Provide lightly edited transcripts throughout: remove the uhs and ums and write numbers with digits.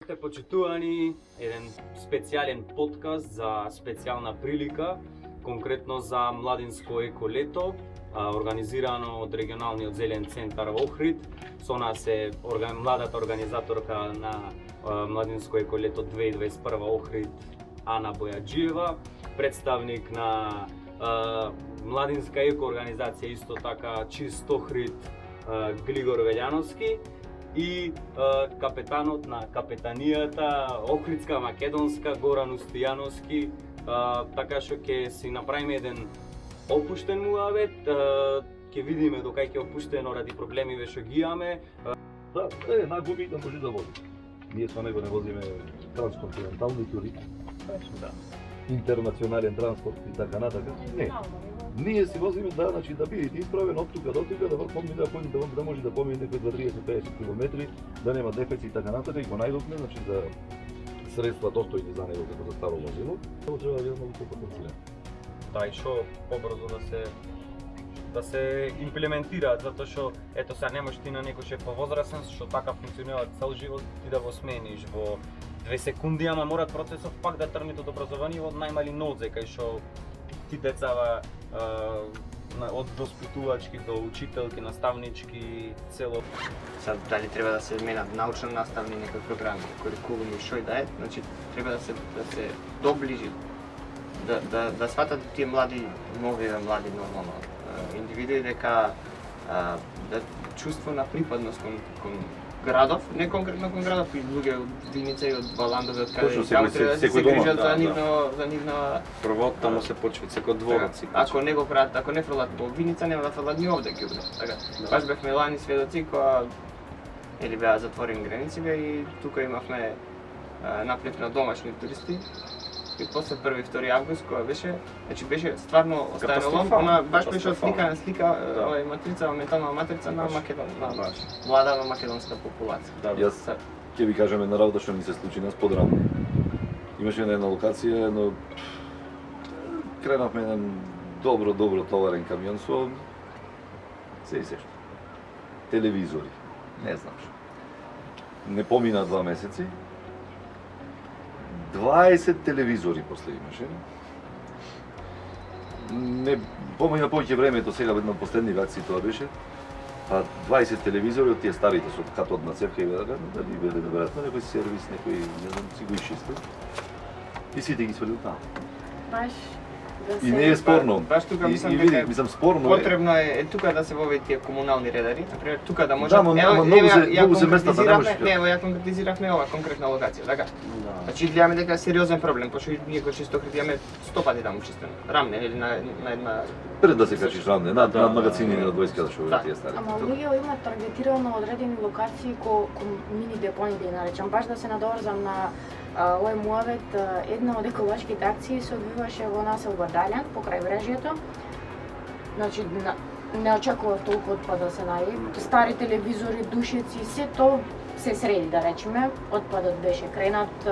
Сте почитувани, еден специјален подкаст за специјална прилика, конкретно за младинско еко лето, организирано од регионалниот зелен центар Охрид. Со нас е младата организаторка на младинско еко лето 2021 Охрид Ана Бојаджиева, представник на младинска еко организација исто така Чист Охрид Глигор Велјановски и капетанот на капетанијата Охридска македонска Горан Устојановски, така што ќе си направиме еден опуштен муавет, ќе видиме докај ќе опуштено ради проблемиве што ги имаме. Да, една губи да може да води. Ние со него не возиме трансконтинентални тури, Да. интернационален транспорт и така натака. Не. Ние си возиме да бидете исправен од тука до тука, да помни да може да помине некои 20-30-50 километри, да нема дефекти и така натака, и го најдовме, за средства достојни за него како за старо возило, тоа треба да бидат многу потенцирано. Да, и што побрзо да се имплементираат, затоа што ето сега не можеш ти на некој што е повозрасен, што така функционира цел живот, ти да го смениш во 2 секунди, ама мора процесот пак да тргне од образование од најмали нозе, кај што ти децава од воспитувачки до учителки, наставнички, цело. Сад дали треба да се менат научно наставни некои програми, курикулуми, што и да е, значи треба да се доближи, да сватат тие млади нормално индивиди дека да чувство на припадност кон градов, не конкретно кон градов, и луѓе од Виница и од Баландове, од каде треба да се грижат за нивна Прво таму се почва секој дворец. Ако не го прават, ако не фрлат по Виница, нема да фрлат ни овде ќе биде. Така. Баш бевме лани сведоци кога беа затворени границите и тука имавме наплив на домашни туристи. И после 1-2 август кога беше стварно останало, она баш беше слика овај матрица, ментална матрица на млада македонска популација. Јас ќе ви кажам една работа што ми се случи нас подрамно. Имаше една локација, но кренавме еден добро товарен камион со се и сешто. Телевизори, не знам што. Не помина 2 месеци. 20 телевизори после имаше. Не помина повеќе времето, сега на последни акции тоа беше. Па 20 телевизори од тие старите со катодна цевка и да би биле веројатно некој сервис, некој не знам, си го исчисти. И сите ги свалил таму. Баш да се... И не е спорно. Баш тука мислам спорно е. Потребно е тука да се воведат тие комунални редари, например тука да може. Да, многу се местата не може. Не, ја конкретизиравме ова конкретна локација, така. Значи гледаме дека е сериозен проблем, пошто ние кои Чист Охрид имаме 100 пати таму чистено. Рамне или на една Пред да се качиш рамне, над магазини на 20 да шо тие стари. Ама луѓе имаат таргетирано одредени локации ко мини депони да наречам. Баш да се надоврзам на овој муавет, една од еколошките акции се одвиваше во населба Далјан, покрај Врежјето. Значи, не очекував толку отпад да се најде. Стари телевизори, душеци, се тоа се среди, да речеме. Отпадот беше кренат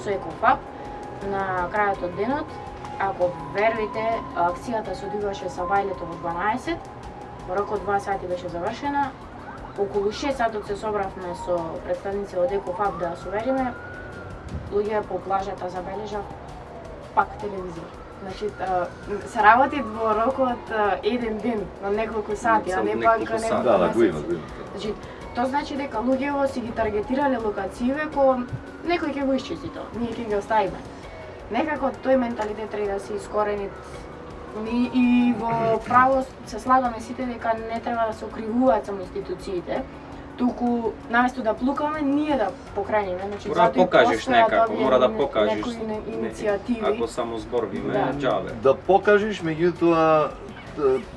со екофаб на крајот од денот. Ако верувате, акцијата се одвиваше со вајлето во 12, во рок од 2 сати беше завршена. Околу 6 сатот се собравме со представници од екофаб да совериме. Луѓе по плажата забележав пак телевизор. Значи, се работи во рокот еден ден, на неколку сати, а не пак неколку Да, го има. Значи, тоа значи дека луѓето си ги таргетирале локациите ко некој ќе го исчисти тоа, ние ќе ги оставиме. Некако тој менталитет треба да се искорени и во право се слагаме сите дека не треба да се окривуваат само институциите, туку наместо да плукаме, ние да покрениме. Значи, Мора да покажеш некако, мора да покажеш. Некои иницијативи. Ако само зборвиме, џабе. Да покажеш, меѓутоа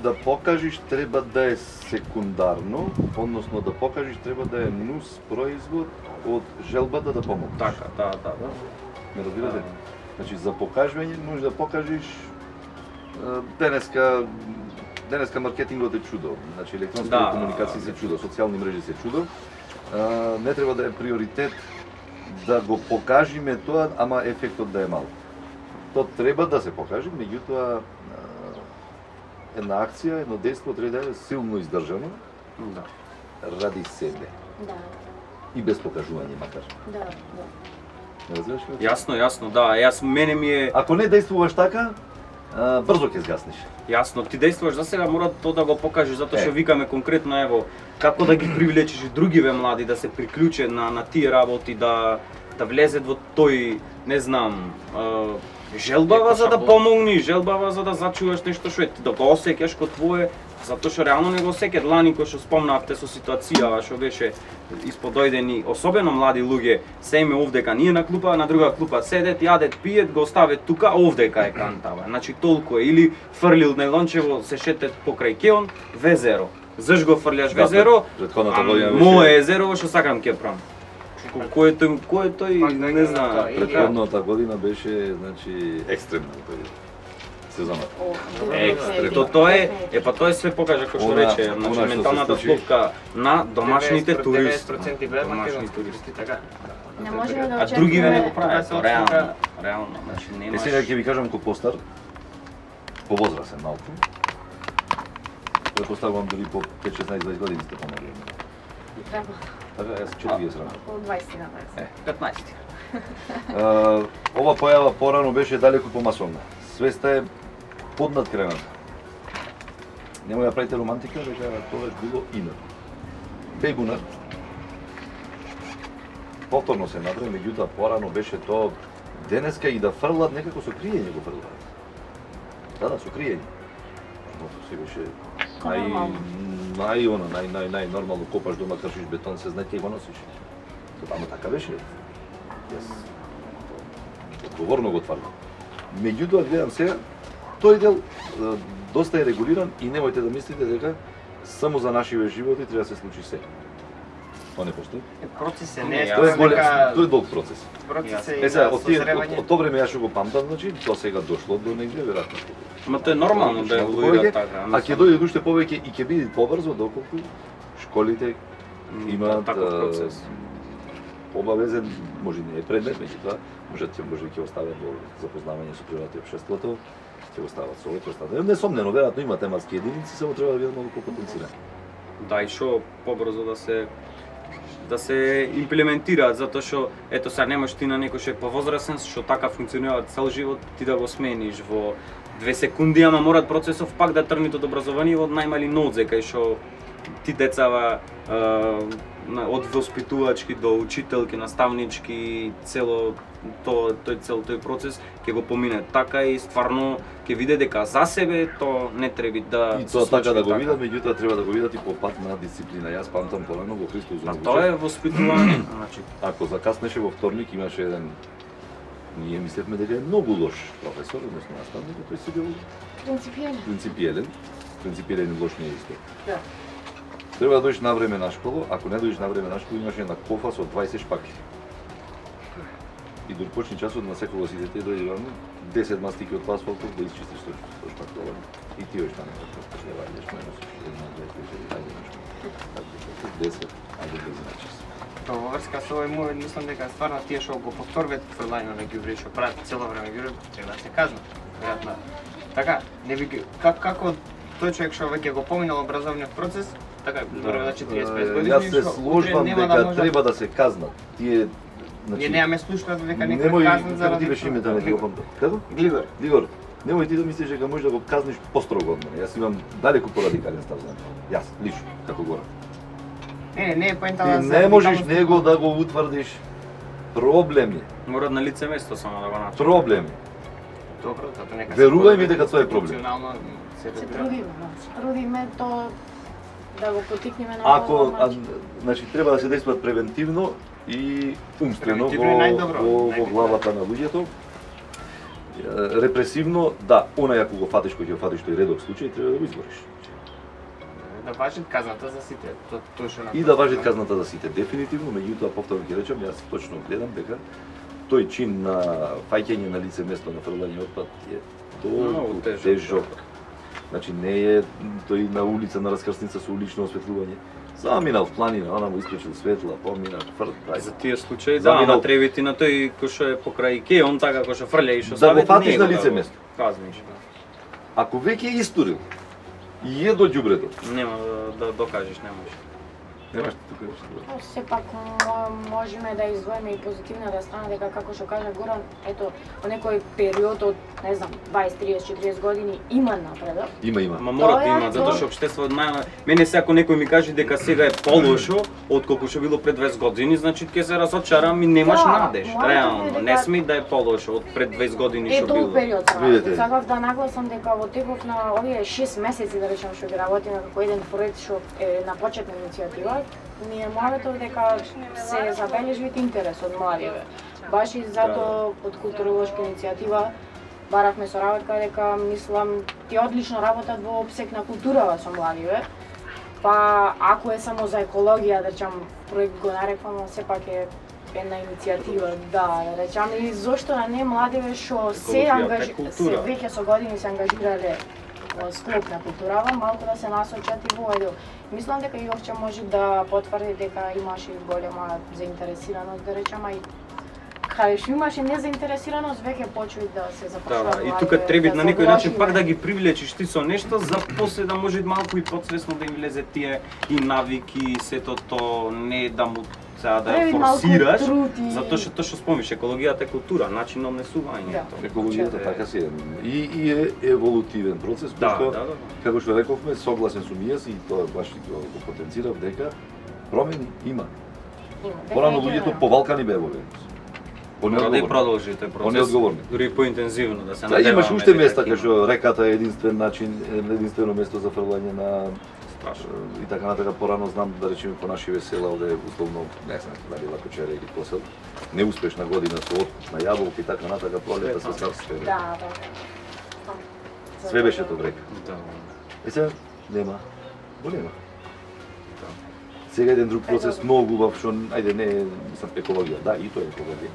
да покажеш треба да е секундарно, односно да покажеш треба да е нус производ од желбата да помогнеш. Така, да. Ме разбирате? Значи за покажување можеш да покажеш денеска маркетингот е чудо. Значи електронските комуникации се чудо, социјални мрежи се чудо. Не треба да е приоритет да го покажиме тоа, ама ефектот да е мал. Тоа треба да се покаже, меѓутоа една акција, едно дејство треба да е силно издржано ради себе. Да. и без покажување макар. Да. Не разбираш ли? Јасно, да. Јас мене ми е Ако не действуваш така, брзо ќе згаснеш. јасно, ти действуваш за сега, мора тоа да го покажеш, затоа што Е. викаме конкретно ево како да ги привлечеш и другиве млади да се приклучат на тие работи, да влезет во тој, не знам, желбава за да помогни, желбава за да зачуваш нешто што е да го осеќаш ко твое, затоа што реално не го осеќат лани кој што спомнавте со ситуацијава што беше исподојдени, особено млади луѓе, се име овдека ние на клупа, на друга клупа седет, јадет, пиет, го оставет тука, овдека е кантава. Значи толку е, или фрлил најлончево, се шетет покрај кеон, везеро. Заш го фрлјаш везеро? Претходната година беше. Мое езеро што сакам ќе правам. Кој е тој, Пак да не ги знам. тоа, или- Претходната година беше, значи, екстремна сезоната. Тоа е, па тоа е све покажа кој што Она- рече, она значи што се менталната случи- склопка на домашните 90% туристи. 90% беа Домашни македонски туристи. туристи, така. Не можеме да А другиве не го Кога прават, се реално, отвика- реално, значи Е, немаш. сега ќе ви кажам ко постар, повозрасен малку. Предпоставувам дори по 5-16-20 години сте помали. Треба Така, јас 40 рано. околу 20 на 20. 15. Ова појава порано беше далеку помасовна. Свеста е поднад крената. Немој да правите романтика, дека тоа е било ино. Бегунар. Повторно се надре, меѓутоа порано беше тоа денеска и да фрлат некако со криење го фрлат. Да, со криење. Но се беше најнормално копаш дома, кршиш бетон, се знае ќе го носиш. Ама така беше. Јас одговорно го тврдам. Меѓутоа гледам сега, тој дел доста е регулиран и немојте да мислите дека само за нашиве животи треба да се случи се. Тоа не постои. Процес е, Не, не е Тоа е тоа дека тоа е долг процес. процес е Е сега, на од тие созревање. од тоа време јас што го памтам, значи тоа сега дошло до негде веројатно. Ма тоа е нормално да Малку еволуира повеќе, така. А ќе дојде уште повеќе и ќе биде побрзо доколку школите имаат таков процес. обавезен, може не е предмет, меѓутоа може ќе остават во запознавање со природата и општеството, ќе остават со овој, ќе остават. Несомнено, веројатно има тематски единици, само треба да бидат многу попотенцирани. Да, и што побрзо да се имплементираат, затоа што ето сега немаш ти на некој што е повозрасен, што така функционира цел живот, ти да го смениш во 2 секунди, ама морат процесов пак да тргнат од образование од најмали нодзе, кај што ти децава од воспитувачки до учителки, наставнички, цел тој процес ќе го помине така и стварно ќе види дека за себе тоа не треба да И се тоа така случи да го видат, меѓутоа треба да го видат и по пат на дисциплина. Јас памтам порано во Христос А Зуногучев. тоа е воспитување, значи Ако закаснеше во вторник, имаше еден, ние мислевме дека е многу лош професор, односно наставник, тој си бил Принципијален. принципиелен и лош не е исто. Да. Треба да дојдеш на време на школа, ако не дојдеш на време на школа, имаш една кофа со 20 шпакли. И дори почни часот на секој си дете дојде ваму, 10 мастики од асфалтот да изчистиш со шпаклова. И ти ош таму како не ваѓаш, не носиш една, две, три, четири, ајде на школа. 10, ајде без начин. Тоа во врска со овој мој, мислам дека стварно тие што го повторуваат фрлањето на ѓубре, што прават цело време ѓубре, треба да се казнат. Веројатно. Така, не би како тој човек што веќе го поминал образовниот процес, така зборува за 45 години, Јас се што сложувам нема дека може- треба да се казнат. Тие Ние немаме слушна дека некој немој, казнат како заради ти беше името, не ти го памтам. Како? Гливер. Дигор, немој ти да мислиш дека можеш да го казниш построго од мене. Јас имам далеку порадикален став за него. Јас, лично, како гора. Не е поента Ти не можеш него да го утврдиш. Проблем е. мора на лице место само да го направи. Проблем е. Добро, затоа нека. Верувај ми дека тоа е проблем. Институционално се Се разбира. трудиме, да. Се трудиме тоа да го потикнеме на Ако, овој начин. значи, треба да се действува превентивно и умствено Превентивно е најдобро, во најбитно. главата на луѓето. Репресивно, да, онај ако го фатиш, кој ќе го фатиш тој редок случај, треба да го избориш. Да важи казната за сите. Тоа што И да важи казната за сите, дефинитивно, меѓутоа повторно ќе речам, јас точно гледам дека тој чин на фаќање на лице место на фрлање отпад е Многу толку тежок. тежок. Значи не е тој на улица на раскрсница со улично осветлување. Заминал в планина, она му исклучил светла, помина, За тие случаи, да, Заминал. ама треба ти на тој кој што е покрај кеон, така кој што фрља и што Да го стави, фатиш него на лице да го место. Казниш. Ако веќе е истурил и е до ѓубрето, Нема да докажеш, не можеш. Немаш тука нешто. Сепак можеме да издвоиме и позитивната страна дека како што кажа Горан, ето во некој период од не знам 20, 30, 40 години има напредок. Има. Ама мора да Тоа е има, затоа што општеството мене се ако некој ми каже дека сега е полошо отколку што било пред 20 години, значи ќе се разочарам и немаш Да, надеж. моето е Реално, дека- не сме да е полошо од пред 20 години што Ето било. период Видете. сакав да нагласам дека во теков на овие 6 месеци да речем што ги работиме како еден проект што е на почетна иницијатива, ми е моето дека се забележи интерес од младиве. Баш и затоа од културолошка иницијатива баравме соработка дека мислам ти одлично работат во обсек на културава со младиве. Па ако е само за екологија, да речам, проект го нарекувам, но сепак е една иницијатива, да речам, и зошто да не младиве што се Екологијата е култура. се веќе со години се ангажирале во склоп на културава, малку да се насочат и во овој дел. Мислам дека Јовче може да потврди дека имаше и голема заинтересираност, да речеме, и каде што имаше незаинтересираност, веќе почви да се започнуваат Да, и младиве, тука треба да на се некој начин вложиме. пак да ги привлечеш ти со нешто за после да може малку и подсвесно да им влезе тие и навики, сето то не да му сега да ја Треба малку форсираш, труд и- затоа што тоа што спомниш, екологијата е култура, начин на однесување. Да. Екологијата така си е. И е еволутивен процес, кој Да, што, да. како што рековме, согласен сум и јас и тоа баш го потенцирав дека промени има. Има. Порано Дека луѓето ќе- повалкани беа во Венус. Мора да и продолжи тој процес. Онеодговорни. Дури и поинтензивно да се Да, имаш надеваме уште дека места ќе кај има. што реката е единствен начин, единствено место за фрлање на Страшно. и така натака. Порано знам да речеме по нашиве села овде условно, не знам, дали Лакочере или посел, неуспешна година со откуп на јаболки и така натака, пролета се сарстве. Да, да. Све беше тоа река. Да. Е сега нема. Го нема. Сега еден друг процес многу убав што ајде не е мислам екологија, да, и тоа е екологија.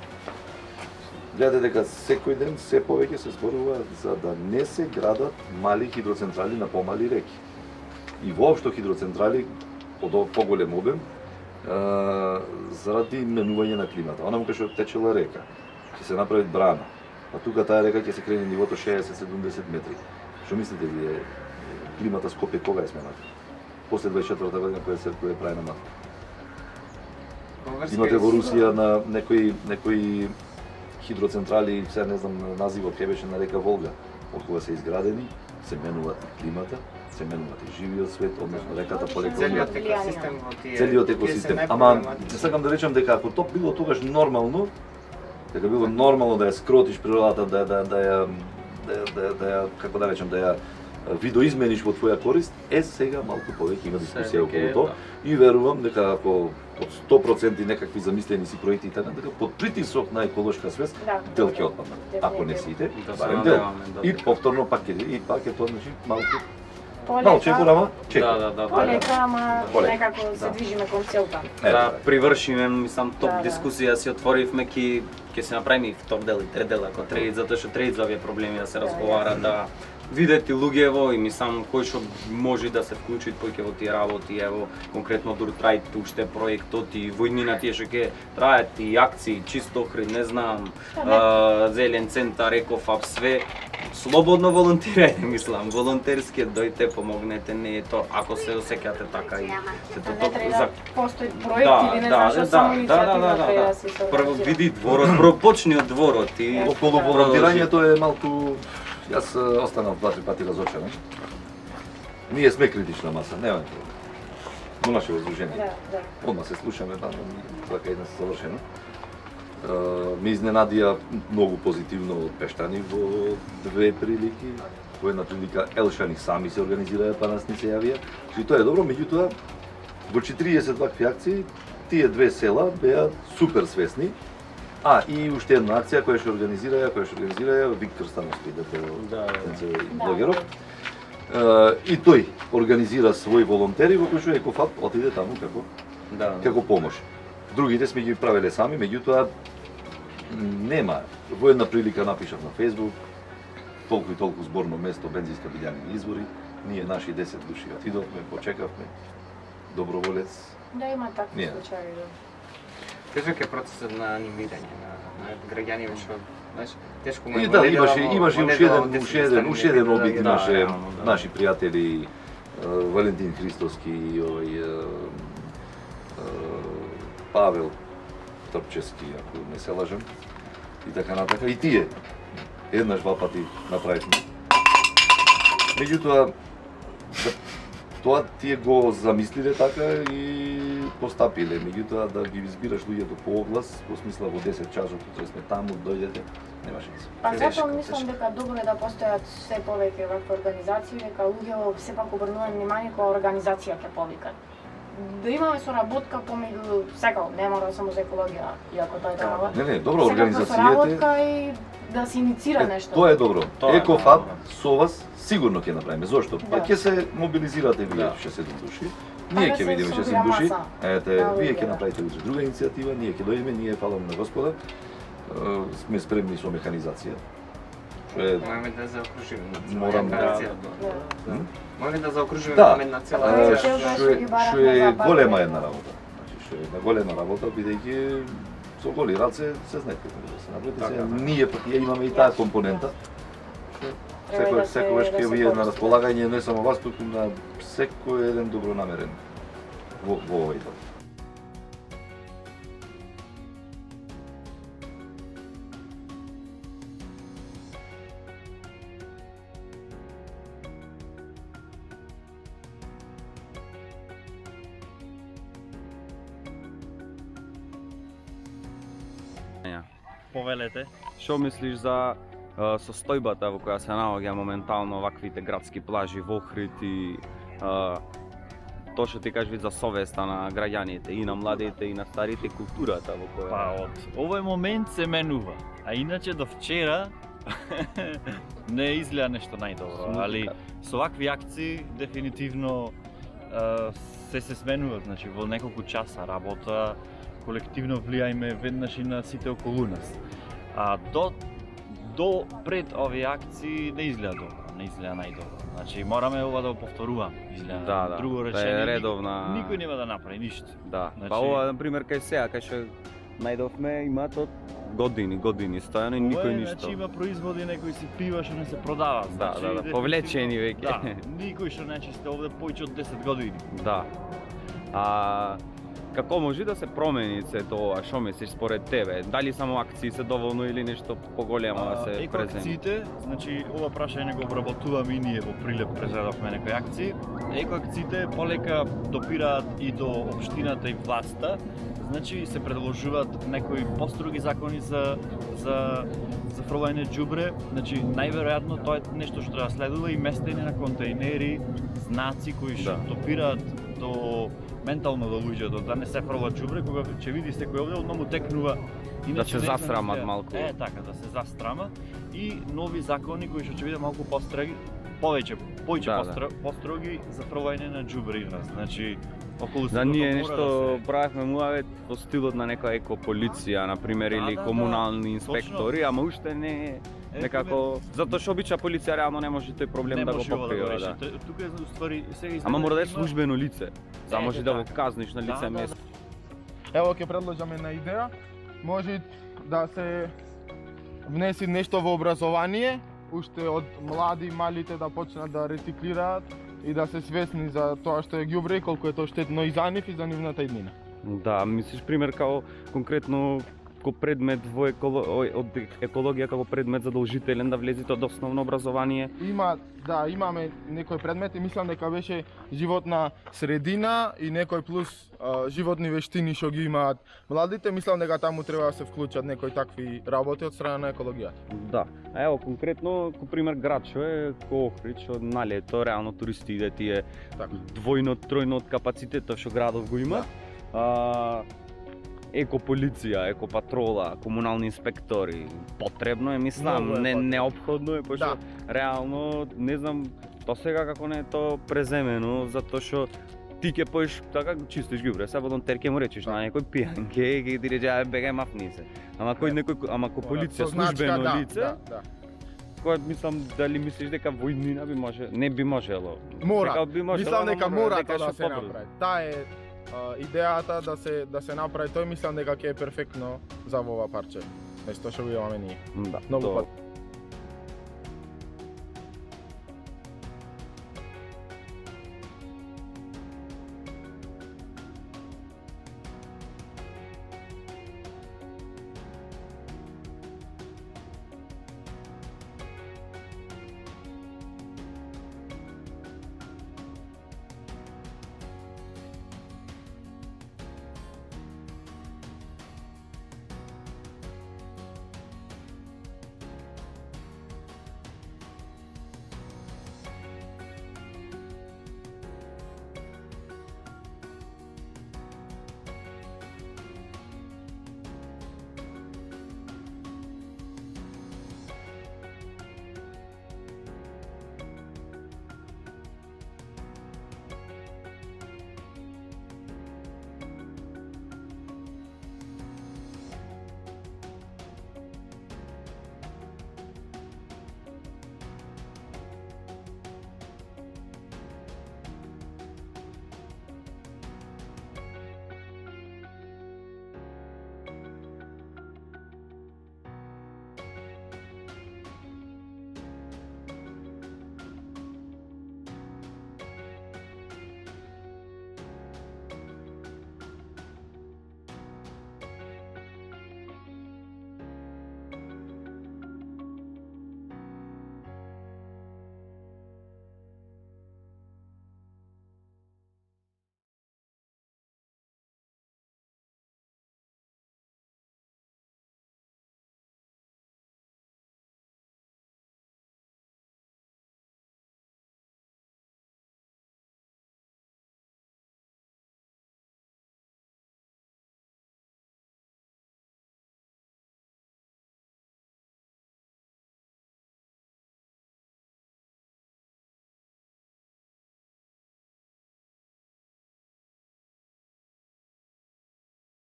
Гледате дека секој ден се повеќе се зборува за да не се градат мали хидроцентрали на помали реки. И воопшто хидроцентрали од поголем обем заради менување на климата. Онаму кај што течела река, ќе се направи брана. А тука таа река ќе се крене нивото 60-70 метри. Што мислите вие, климата Скопје кога е смената? После 24-та година која е прави на мат. Имате во Русија на некои хидроцентрали, сега не знам називот кој беше на река Волга, од кога се изградени, се менуваат и климата, се менуваат и живиот свет, односно реката полека Целиот умира. екосистем во тие. Целиот тие се екосистем. Ама најпроблематични. сакам да речам дека ако тоа било тогаш нормално, дека било нормално да ја скротиш природата, да ја како да речам, да ја видоизмениш во твоја корист, сега малку повеќе има дискусија околу тоа и верувам дека ако од 100% некакви замислени си проекти и така, дека под притисок на еколошка свест, Да. дел ќе отпаднат. Ако не сите, Да се барем дел. надеваме, да. И повторно пак ќе тоа значи малку Полека, малче ама чека. Да. полека, ама Полека. некако се Да. движиме кон целта. Да привршиме, мислам, топ Да, да. дискусија си отворивме, ќе се направиме и втор дел и трет дел ако треба, затоа што треба за овие проблеми да се Да, разговара, да видете луѓево и мислам кој што може да се вклучи повеќе во тие работи, ево конкретно Дуртрајт уште проектот и војнина тие што ќе траат и акции, чисто охрид, не знам, зелен центар, екофаб, све слободно волонтирајте, мислам, волонтерски дојте, помогнете, не е тоа, ако се осеќате така и сето Не тоа треба да постои проект или не знам што само иницијатива треба да се Прво организира. види дворот, прво почни од дворот и Околу волонтирањето е малку. Јас останав 2-3 пати разочаран. Ние сме критична маса, нема проблем. Но наше воздружение. Да, да. Одма се слушаме, да, така и да се завршено. Ме изненадија многу позитивно од Пештани во две прилики. Во една прилика Елшани сами се организираа, па нас не се јавија. И тоа е добро, меѓутоа во 40 вакви акции тие две села беа супер свесни. И уште една акција која што организираа Виктор Становски, Да. блогеров. И тој организира свои волонтери во кој што Екофаб отиде таму како помош. Другите сме ги правеле сами, меѓутоа нема. Во една прилика напишав на Facebook, толку и толку зборно место, бензинска билјани извори, ние наши 10 души отидовме, почекавме, доброволец. Да има такви Ние. случаи. Да. Тежок е процесот на анимирање на граѓани што знаеш, тешко му е И во да, недела, имаше во уште недела, еден обид, да, имаше реално, да. наши пријатели Валентин Христовски и Павел Трпчевски, ако не се лажам, и така натака. И тие еднаш-два пати направивме. Меѓутоа, тоа тие го замислиле така и постапиле. Меѓутоа, да ги избираш луѓето по оглас, во смисла во 10 часот, кога сме таму, дојдете, нема шанса. Па Тешко, затоа мислам тешко. дека добро е да постојат се повеќе вакви организации, дека луѓе сепак обрнуваат внимание кога организација ќе повикат. Да имаме соработка помеѓу секако, не мора само за екологија, иако тоа е треба. Не, добро, Секако организацијите... соработка и да се иницира нешто. Тоа е добро. Тоа е Екофаб добро. со вас сигурно ќе направиме. Зошто? Па Да. ќе се мобилизирате вие Да. 6-7 души. Па Ние да ќе се видиме 6-7 собира души. маса. Ете, Да, вие луѓе, ќе да. направите утре друга иницијатива, ние ќе дојдеме, ние фалам на Господа. Сме спремни со механизација. Што е Можеме да заокружиме на цела Морам да- акција. Да. Може да заокружиме Да. една цела Тоа е акција. цел. што е, ги баравме што е за голема барбарите. една работа. Значи, што е една голема работа, бидејќи со голи раце се знаете како да се направи. Така, Се, така. ние пак ја имаме и таа компонента. Треба да се- Секогаш да ќе се ви е на користи. располагање не само вас, туку на секој еден добронамерен во овој дел. Повелете. Што мислиш за состојбата во која се наоѓа моментално ваквите градски плажи во Охрид и тоа што ти кажеш за совеста на граѓаните и на младите и на старите, културата во која... Па од овој момент се менува. А иначе до вчера не изгледа нешто најдобро, али со вакви акции дефинитивно се сменуваат, значи во неколку часа работа, колективно влијајме веднаш и на сите околу нас. А до пред овие акции не изгледа добро, не изгледа најдобро. Значи мораме ова да го повторуваме. Изгледа Да, друго тоа речење. е редовна... Никој нема да направи ништо. Да, Значи- па ова, например, кај сега, кај што најдовме, имаат од години стојано и Ова никој е, ништо. Значи има производи некои си пива што не се продаваат. Да, Значи, да, да, дефинитивно- повлечени веќе. Да, никој што не чисте овде поиќе од 10 години. Да. А како може да се промени сето ова? Што мислиш според тебе? Дали само акции се доволно или нешто поголемо да се преземи? Екоакциите, значи ова прашање го обработуваме и ние во Прилеп презедовме некои акции. Екоакциите полека допираат и до општината и власта. Значи се предложуваат некои построги закони за фрлање џубре. Значи најверојатно тоа е нешто што треба следува и местење на контейнери, знаци кои што Да. допираат до ментално до луѓето, да не се фрла џубре, кога ќе види секој овде, одма му текнува. Да се не знам засрамат што е. малку. Така, да се застрама и нови закони кои што ќе биде малку построги, поиќе Да. построги за фрлање на џубре и раз. Значи околу Да, селото ние мора нешто да се... правевме муавет во стилот на некоја екополиција, например, Да, или да, комунални да. инспектори, ама уште не е некако... Затоа што обича полиција реално не може тој проблем не да го може ова да го покрива, реши. да. Тука е уствари сега Ама мора да е има- службено лице, за може да го така. казниш на лице Да, да, место. Ево ќе предложаме една идеја. Може да се внеси нешто во образование, уште од млади малите да почнат да рециклираат и да се свесни за тоа што е ѓубре и колку е тоа штетно и за нив и за нивната иднина. Да, мислиш пример као конкретно како предмет во од екологија како предмет задолжителен да влезете од основно образование. Имаме некој предмет и мислам дека беше животна средина и некој плюс животни вештини што ги имаат младите. Мислам дека таму треба да се вклучат некои такви работи од страна на екологијата. Да. А ево конкретно ко пример град што е ко Охрид, што на лето реално туристи идат тие Така. двојно, тројно од капацитетот што градов го има. Екополиција, екопатрола, комунални инспектори, потребно е, мислам, Многу е не потребно. неопходно е, пошто реално не знам тоа сега како не е тоа преземено, затоа што ти ќе поиш така чистиш ѓубре, сега во терке му речеш на некој пијан, ќе ти рече бегај мафни се. Ама ко полиција, Со значка, службено да, лице, да. кој мислам дали мислиш дека во иднина би може, не би можело. Мора. Дека би можело, Мислам ама дека мора дека тоа да што се побрзо. направи. Таа е идејата да се направи тој, мислам дека ќе е перфектно за ова парче. Нешто што го имаме ние. Да, Многу тоа- пат.